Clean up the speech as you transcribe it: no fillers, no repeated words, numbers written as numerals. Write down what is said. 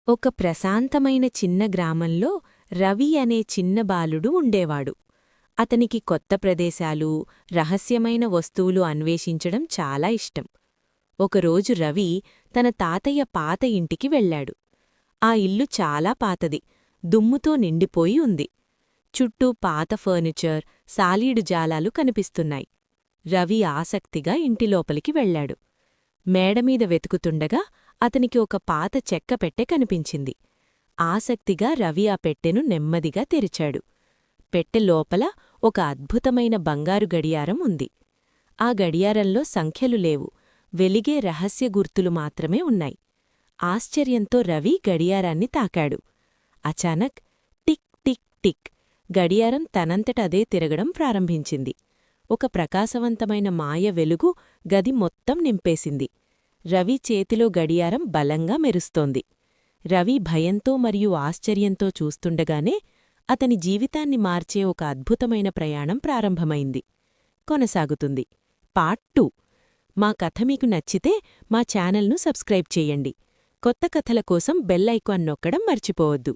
ఒక ప్రశాంతమైన చిన్న గ్రామంలో రవి అనే చిన్న బాలుడు ఉండేవాడు. అతనికి కొత్త ప్రదేశాలు, రహస్యమైన వస్తువులు అన్వేషించడం చాలా ఇష్టం. ఒకరోజు రవి తన తాతయ్య పాత ఇంటికి వెళ్ళాడు. ఆ ఇల్లు చాలా పాతది, దుమ్ముతో నిండిపోయి ఉంది. చుట్టూ పాత ఫర్నిచర్, సాలీడు జాలాలు కనిపిస్తున్నాయి. రవి ఆసక్తిగా ఇంటిలోపలికి వెళ్ళాడు. మేడమీద వెతుకుతుండగా అతనికి ఒక పాత చెక్క పెట్టె కనిపించింది. ఆసక్తిగా రవి ఆ పెట్టెను నెమ్మదిగా తెరిచాడు. పెట్టె లోపల ఒక అద్భుతమైన బంగారు గడియారం ఉంది. ఆ గడియారంలో సంఖ్యలు లేవు, వెలిగే రహస్య గుర్తులు మాత్రమే ఉన్నాయి. ఆశ్చర్యంతో రవి గడియారాన్ని తాకాడు. అచానక్ టిక్ టిక్ టిక్ గడియారం తనంతట అదే తిరగడం ప్రారంభించింది. ఒక ప్రకాశవంతమైన మాయ వెలుగు గది మొత్తం నింపేసింది. రవి చేతిలో గడియారం బలంగా మెరుస్తోంది. రవి భయంతో మరియు ఆశ్చర్యంతో చూస్తుండగానే అతని జీవితాన్ని మార్చే ఒక అద్భుతమైన ప్రయాణం ప్రారంభమైంది. కొనసాగుతుంది. పార్ట్ 2. మా కథ మీకు నచ్చితే మా ఛానల్ను సబ్స్క్రైబ్ చేయండి. కొత్త కథల కోసం బెల్ ఐకాన్ నొక్కడం మర్చిపోవద్దు.